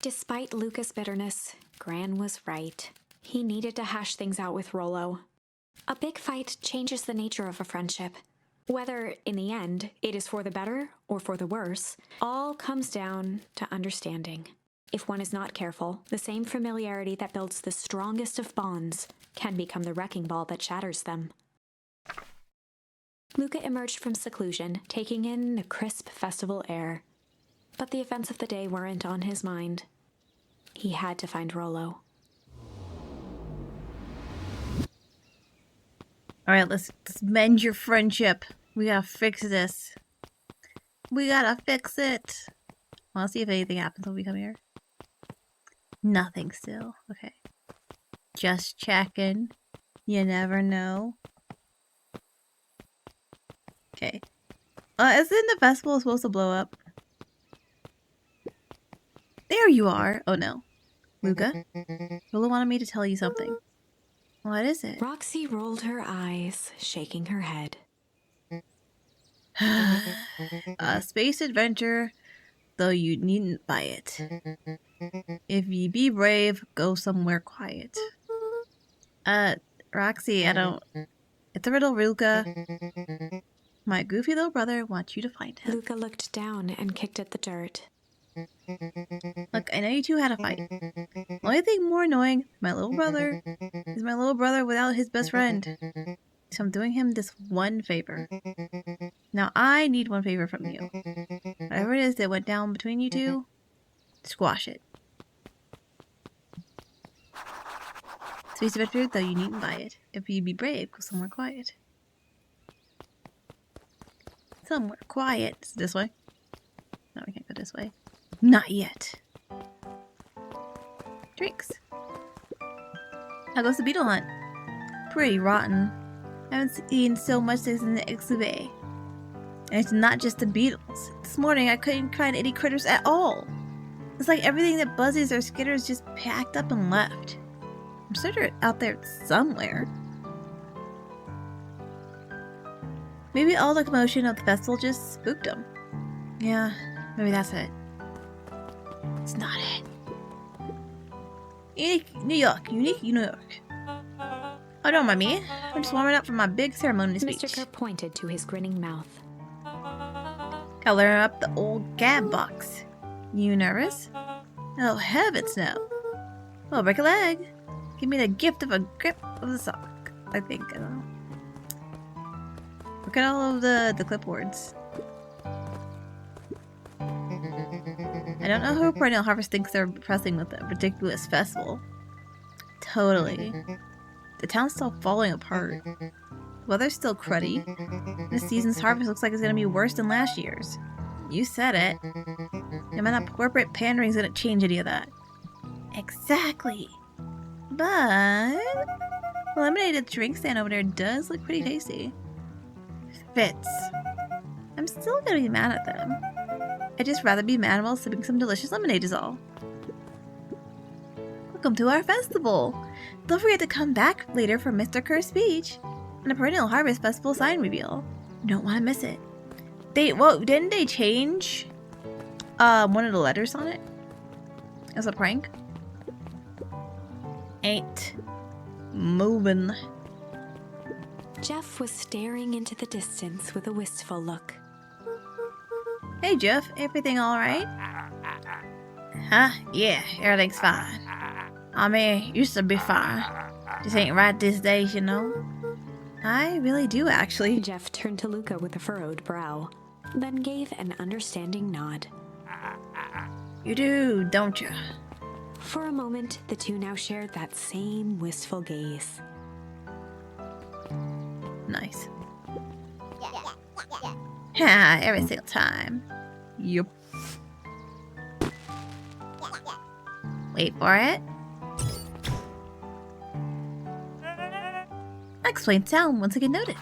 Despite Luka's bitterness, Gran was right. He needed to hash things out with Rolo. A big fight changes the nature of a friendship. Whether, in the end, it is for the better or for the worse, all comes down to understanding. If one is not careful, the same familiarity that builds the strongest of bonds can become the wrecking ball that shatters them. Luka emerged from seclusion, taking in the crisp festival air. But the events of the day weren't on his mind. He had to find Rolo. Alright, let's mend your friendship. We gotta fix this. We gotta fix it. I'll see if anything happens when we come here. Nothing still. Okay. Just checking. You never know. Okay. Isn't the festival supposed to blow up? There you are! Oh no. Luka? Rolo wanted me to tell you something. What is it? Roxy rolled her eyes, shaking her head. A space adventure, though you needn't buy it. If ye be brave, go somewhere quiet. Roxy, I don't... It's a riddle, Luka. My goofy little brother wants you to find him. Luka looked down and kicked at the dirt. Look, I know you two had a fight. The only thing more annoying than my little brother is my little brother without his best friend. So I'm doing him this one favor. Now I need one favor from you. Whatever it is that went down between you two, squash it. Space adventure, though you needn't buy it. If you be brave, go somewhere quiet. Somewhere quiet. Is it this way? No, we can't go this way. Not yet. Drinks. How goes the beetle hunt? Pretty rotten. I haven't seen so much since in the exhibit. And it's not just the beetles. This morning I couldn't find any critters at all. It's like everything that buzzes or skitters just packed up and left. I'm sure they're out there somewhere. Maybe all the commotion of the festival just spooked them. Yeah, maybe that's it. It's not it. Unique New York, unique New York. Oh, don't mind me. I'm just warming up for my big ceremony speech. Mr. Kerr pointed to his grinning mouth. Gotta learn up the old gab box. You nervous? Oh, heavens no. Well, break a leg. Give me the gift of a grip of the sock. I think. I don't know. Look at all of the clipboards. I don't know who Perennial Harvest thinks they're pressing with a ridiculous festival. Totally. The town's still falling apart. The weather's still cruddy. This season's harvest looks like it's gonna be worse than last year's. You said it. No amount of corporate pandering's gonna change any of that. Exactly. But the lemonade drink stand over there does look pretty tasty. Fits. I'm still gonna be mad at them. I'd just rather be mad while sipping some delicious lemonade is all. Welcome to our festival! Don't forget to come back later for Mr. Kerr's speech and a Perennial Harvest Festival sign reveal. You don't want to miss it. Didn't they change one of the letters on it? As a prank? Ain't moving. Jeff was staring into the distance with a wistful look. Hey Jeff, everything alright? Huh? Yeah, everything's fine. I mean, used to be fine. Just ain't right these days, you know? I really do, actually. Jeff turned to Luka with a furrowed brow, then gave an understanding nod. You do, don't you? For a moment, the two now shared that same wistful gaze. Nice. Ha, every single time. Yup. Wait for it. Unexplained sound once again noted.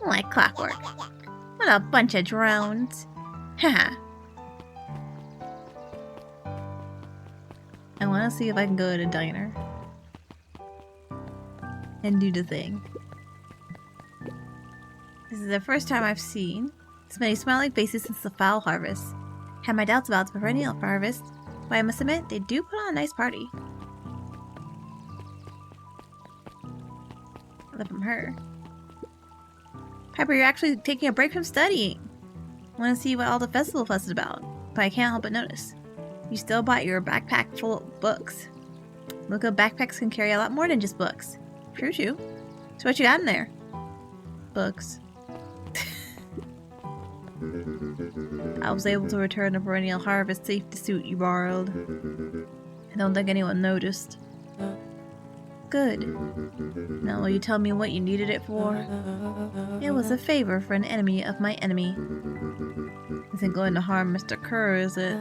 Like clockwork. What a bunch of drones. Haha. I want to see if I can go to a diner and do the thing. This is the first time I've seen So many smiling faces since the fowl harvest. Had my doubts about the perennial harvest, but I must admit, they do put on a nice party. Other from her. Piper, you're actually taking a break from studying. I want to see what all the festival fuss is about, but I can't help but notice. You still bought your backpack full of books. Luka backpacks can carry a lot more than just books. True. So what you got in there? Books. I was able to return the perennial harvest safety suit you borrowed. I don't think anyone noticed. Good. Now will you tell me what you needed it for? It was a favor for an enemy of my enemy. Isn't going to harm Mr. Kerr, is it?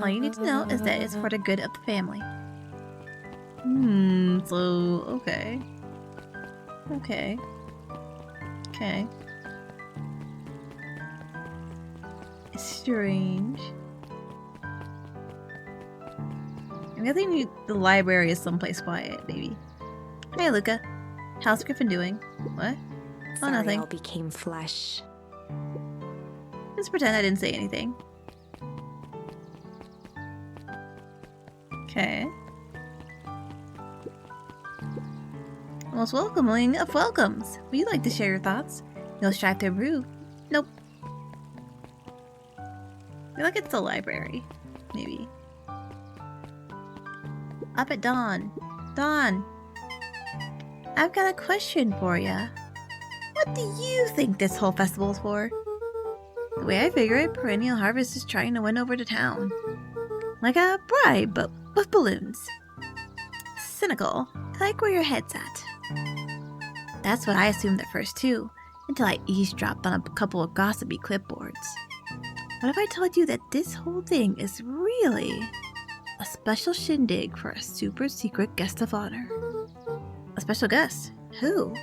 All you need to know is that it's for the good of the family. So, okay. Okay. It's strange. I'm guessing the library is someplace quiet, maybe. Hey, Luka. How's Griffin doing? What? Sorry, nothing. all became flesh. Just pretend I didn't say anything. Okay. Most welcoming of welcomes. Would you like to share your thoughts? No strive to improve. Nope. I feel like it's the library. Maybe. Up at dawn. Dawn! I've got a question for ya. What do you think this whole festival is for? The way I figure it, Perennial Harvest is trying to win over the town. Like a bribe, but with balloons. Cynical. I like where your head's at. That's what I assumed at first too, until I eavesdropped on a couple of gossipy clipboards. What if I told you that this whole thing is really a special shindig for a super secret guest of honor? A special guest? Who?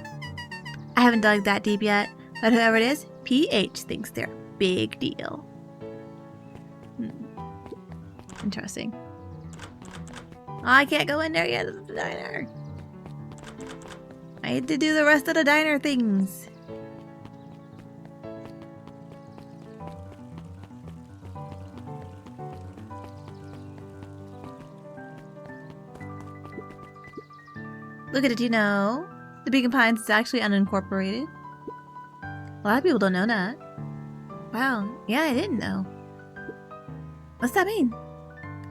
I haven't dug that deep yet, but whoever it is, PH thinks they're a big deal. Interesting. Oh, I can't go in there yet. It's the diner. I need to do the rest of the diner things. Look at it, you know. The Beacon Pines is actually unincorporated. A lot of people don't know that. Wow, yeah, I didn't know. What's that mean?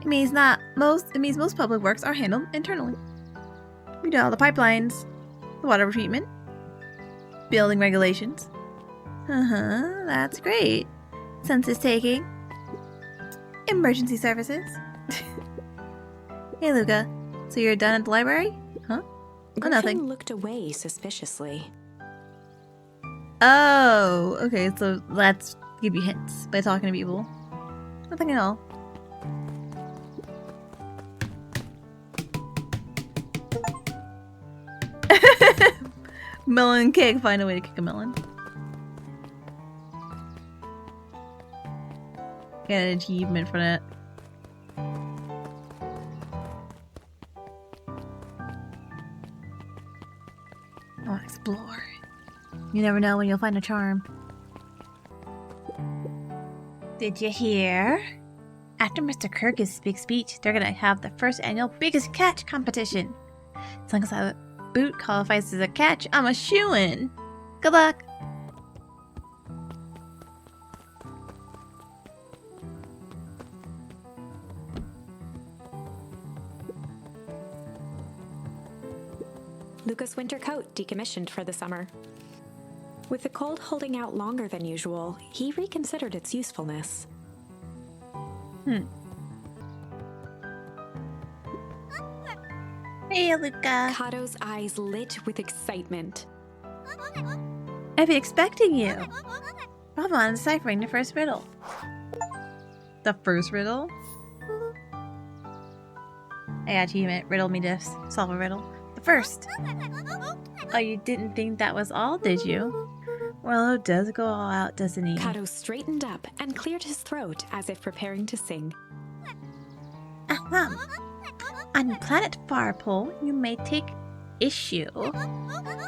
It means most public works are handled internally. We do all the pipelines, the water treatment, building regulations. That's great. Census taking, emergency services. Hey, Luka. So you're done at the library? Huh? Griffin Nothing. looked away suspiciously. Oh, okay. So let's give you hints by talking to people. Nothing at all. Melon cake. Find a way to kick a melon. Get an achievement for that. I want to explore. You never know when you'll find a charm. Did you hear? After Mr. Kerr gives his big speech, they're gonna have the first annual biggest catch competition. As long as that boot qualifies as a catch, I'm a shoo-in. Good luck. Luka's winter coat decommissioned for the summer. With the cold holding out longer than usual, he reconsidered its usefulness. Hey, Luka. Kato's eyes lit with excitement. I've been expecting you. Bravo on deciphering the first riddle. The first riddle? I got achievement. Riddle me to solve a riddle. The first. Oh, you didn't think that was all, did you? Well, it does go all out, doesn't he? Kato straightened up and cleared his throat as if preparing to sing. On planet Farpole, you may take issue.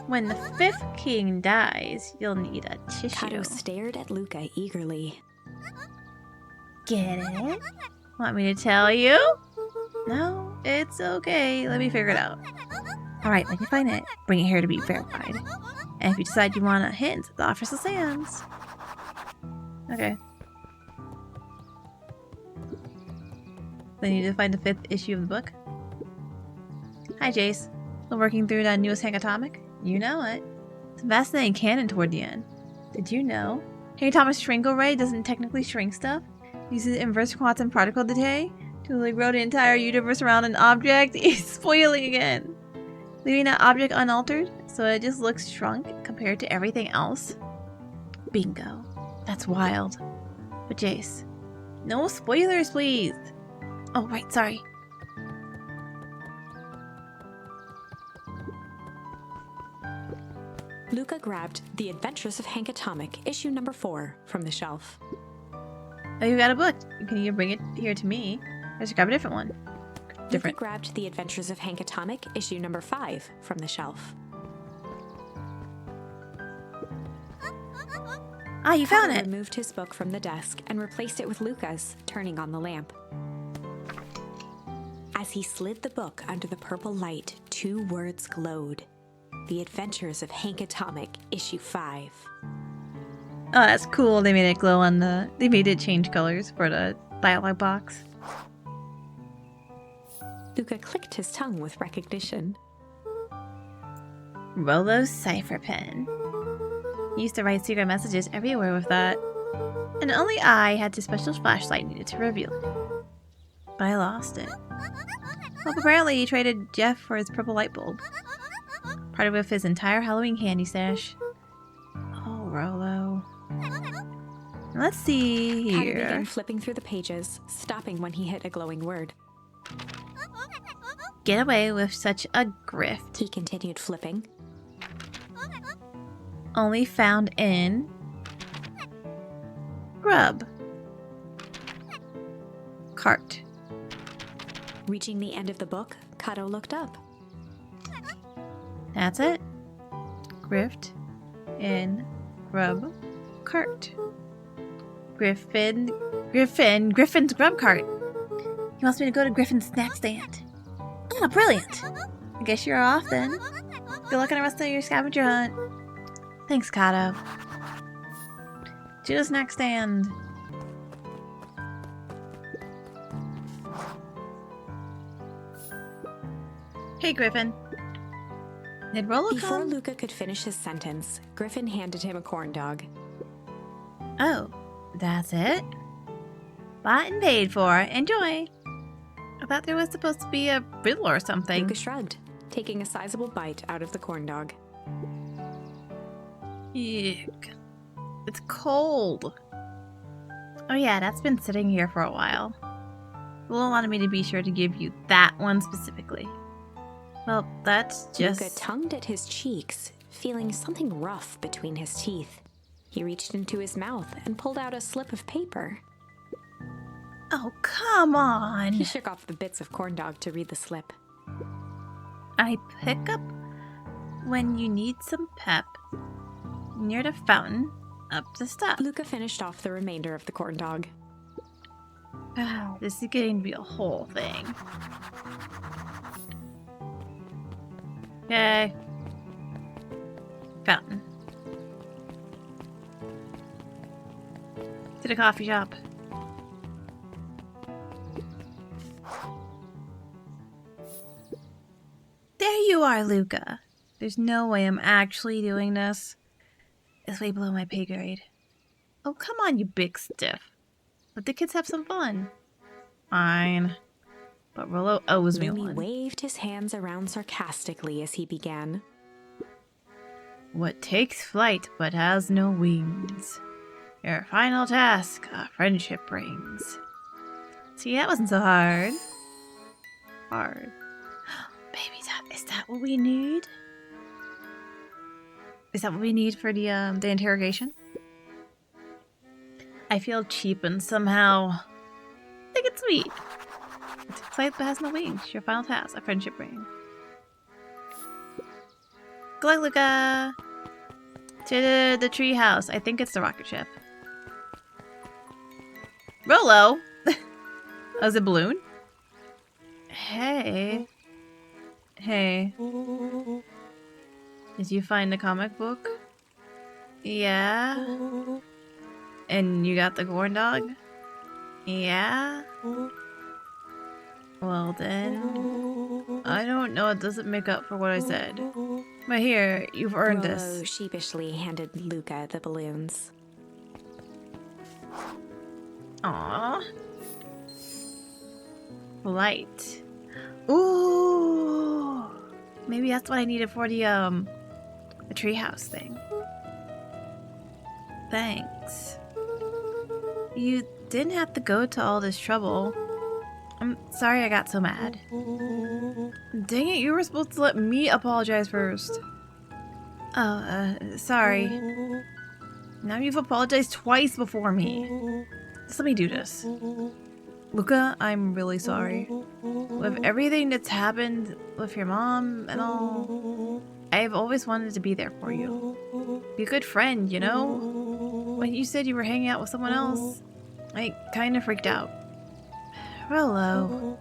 When the 5th king dies, you'll need a tissue. Kato stared at Luka eagerly. Get it? Want me to tell you? No, it's okay. Let me figure it out. Alright, when you find it, bring it here to be verified. And if you decide you want a hint, the offer still stands. Okay. Then you need to find the 5th issue of the book. Hi, Jace. Still working through that newest Hankatomic? You know it. It's a fascinating canon toward the end. Did you know? Hankatomic shrink array doesn't technically shrink stuff. It uses inverse quantum particle decay to like grow the entire universe around an object. He's spoiling again. Leaving that object unaltered, so it just looks shrunk compared to everything else. Bingo. That's wild. But Jace, no spoilers, please. Oh, right, sorry. Luka grabbed The Adventures of Hankatomic, issue number 4, from the shelf. Oh, you got a book. You can either bring it here to me, or just grab a different one. Luka grabbed The Adventures of Hankatomic, issue number 5, from the shelf. Ah, you found it! Removed his book from the desk and replaced it with Luka's, turning on the lamp. As he slid the book under the purple light, 2 words glowed. The Adventures of Hankatomic, issue 5. Oh, that's cool. They made it glow on the... They made it change colors for the dialogue box. Luka clicked his tongue with recognition. Rolo's cipher pen. He used to write secret messages everywhere with that. And only I had the special flashlight needed to reveal it. But I lost it. Well, apparently he traded Jeff for his purple light bulb. Parted with his entire Halloween candy stash. Oh, Rolo. Let's see Kato here. began flipping through the pages, stopping when he hit a glowing word. Get away with such a grift. He continued flipping. Only found in... Grub. Cart. Reaching the end of the book, Kato looked up. That's it. Grift in grub cart. Griffin's grub cart. He wants me to go to Griffin's snack stand. Oh, brilliant. I guess you're off then. Good luck on the rest of your scavenger hunt. Thanks, Kato. To the snack stand. Hey, Griffin. Did Rolo Before come? Luka could finish his sentence, Griffin handed him a corn dog. Oh, that's it? Bought and paid for. Enjoy. I thought there was supposed to be a riddle or something. Luka shrugged, taking a sizable bite out of the corn dog. Yuck. It's cold. Oh yeah, that's been sitting here for a while. Lil wanted me to be sure to give you that one specifically. Well, that's just... Luka tongued at his cheeks, feeling something rough between his teeth. He reached into his mouth and pulled out a slip of paper. Oh, come on! He shook off the bits of corn dog to read the slip. I pick up when you need some pep. Near the fountain, up the step. Luka finished off the remainder of the corn dog. This is getting to be a whole thing. Okay. Fountain. To the coffee shop. There you are, Luka. There's no way I'm actually doing this. It's way below my pay grade. Oh, come on, you big stiff. Let the kids have some fun. Fine. But Rolo owes me Lumi one. waved his hands around sarcastically as he began. What takes flight but has no wings? Your final task, a friendship brings. See, that wasn't so hard. Hard. Baby, is that what we need? Is that what we need for the interrogation? I feel cheapened somehow. I think it's sweet. It takes flight but has no wings. Your final task, a friendship ring. Good luck, Luka! To the tree house. I think it's the rocket ship. Rolo! Oh, is it a balloon? Hey. Hey. Did you find the comic book? Yeah? And you got the corn dog? Yeah? Well then, I don't know, it doesn't make up for what I said. But here, you've earned Rolo this. sheepishly handed Luka the balloons. Aww. Light. Ooh! Maybe that's what I needed for the treehouse thing. Thanks. You didn't have to go to all this trouble. I'm sorry I got so mad. Dang it, you were supposed to let me apologize first. Oh, sorry. Now you've apologized twice before me. Just let me do this. Luka, I'm really sorry. With everything that's happened with your mom and all, I've always wanted to be there for you. Be a good friend, you know? When you said you were hanging out with someone else, I kind of freaked out. Rolo.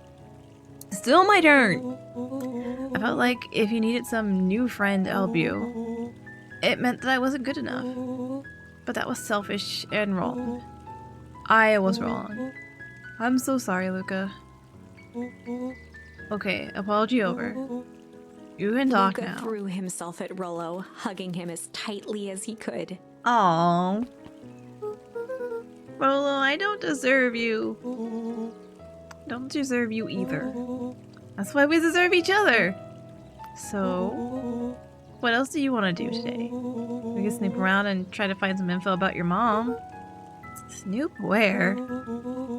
Still my turn! I felt like if you needed some new friend to help you, it meant that I wasn't good enough. But that was selfish and wrong. I was wrong. I'm so sorry, Luka. Okay, apology over. You can talk Luka now. threw himself at Rolo, hugging him as tightly as he could. Aww. Rolo, I don't deserve you. Don't deserve you either. That's why we deserve each other. So, what else do you want to do today? We can snoop around and try to find some info about your mom. Snoop where?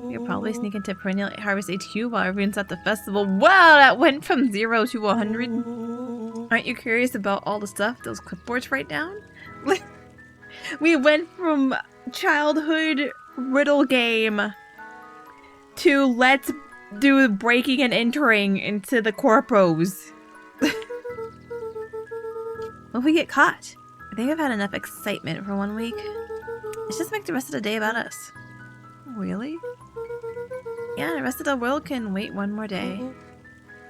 You'll probably sneak into Perennial Harvest HQ while everyone's at the festival. Wow, that went from 0 to 100. Aren't you curious about all the stuff those clipboards write down? We went from childhood riddle game to let's do breaking and entering into the corpos. What if we get caught? I think I've had enough excitement for 1 week. Let's just make the rest of the day about us. Really? Yeah, the rest of the world can wait 1 more day.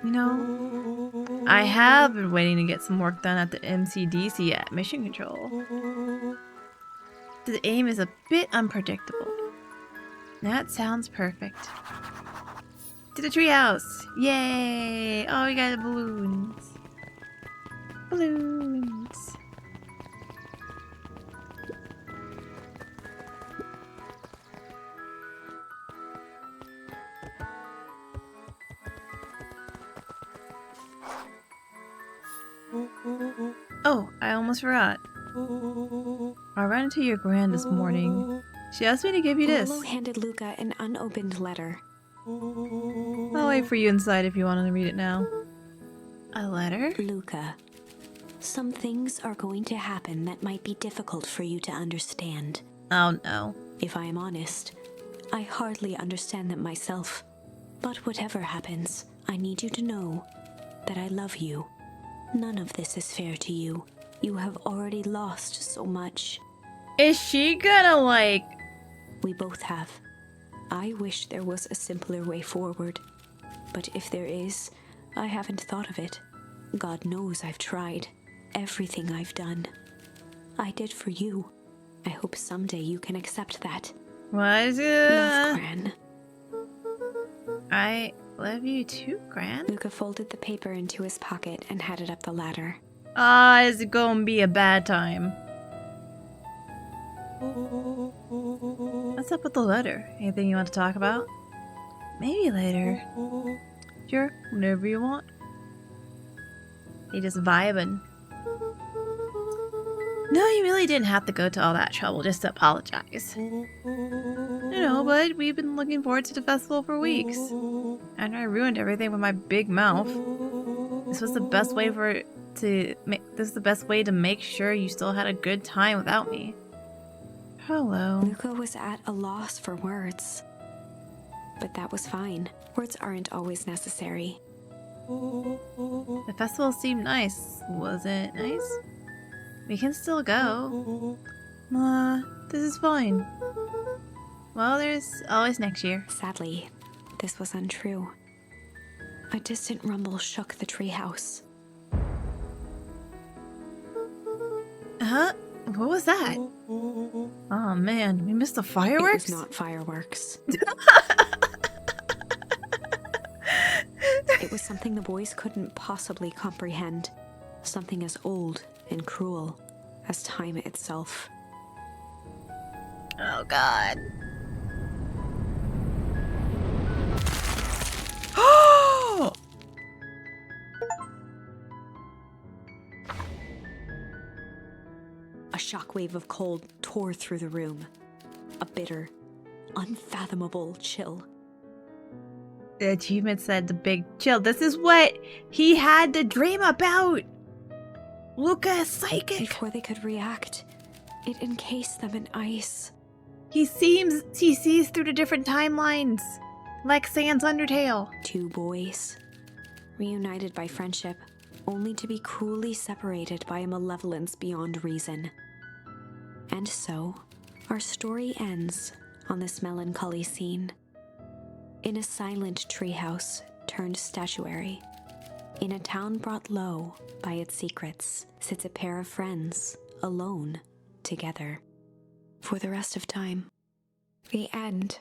You know, I have been waiting to get some work done at the MCDC at Mission Control. The aim is a bit unpredictable. That sounds perfect. To the treehouse! Yay! Oh, we got balloons. Balloons. Oh, I almost forgot. I ran into your gran this morning. She asked me to give you this. Rolo handed Luka an unopened letter. I'll wait for you inside if you want to read it now. A letter? Luka, some things are going to happen that might be difficult for you to understand. Oh no. If I am honest, I hardly understand them myself. But whatever happens, I need you to know that I love you. None of this is fair to you. You have already lost so much. Is she gonna like... We both have. I wish there was a simpler way forward. But if there is, I haven't thought of it. God knows I've tried. Everything I've done. I did for you. I hope someday you can accept that. What is Love, it? Gran. I love you too, Gran. Luka folded the paper into his pocket and headed up the ladder. Ah, is it gonna be a bad time? What's up with the letter? Anything you want to talk about? Maybe later. Sure, whenever you want. He just vibing. No, you really didn't have to go to all that trouble just to apologize. You know, but we've been looking forward to the festival for weeks. And I ruined everything with my big mouth. This was the best way to make sure you still had a good time without me. Hello. Luka was at a loss for words. But that was fine. Words aren't always necessary. The festival seemed nice. Was it nice? We can still go. This is fine. Well, there's always next year. Sadly, this was untrue. A distant rumble shook the treehouse. Huh? What was that? Oh man, we missed the fireworks? It was not fireworks. It was something the boys couldn't possibly comprehend. Something as old and cruel as time itself. Oh god. A shockwave of cold tore through the room. A bitter, unfathomable chill. The achievement said the big chill. This is what he had to dream about. Luka is psychic. Before they could react, it encased them in ice. He sees through the different timelines. Like Sans Undertale. Two boys, reunited by friendship, only to be cruelly separated by a malevolence beyond reason. And so, our story ends on this melancholy scene. In a silent treehouse turned statuary, in a town brought low by its secrets, sits a pair of friends, alone, together, for the rest of time. The end.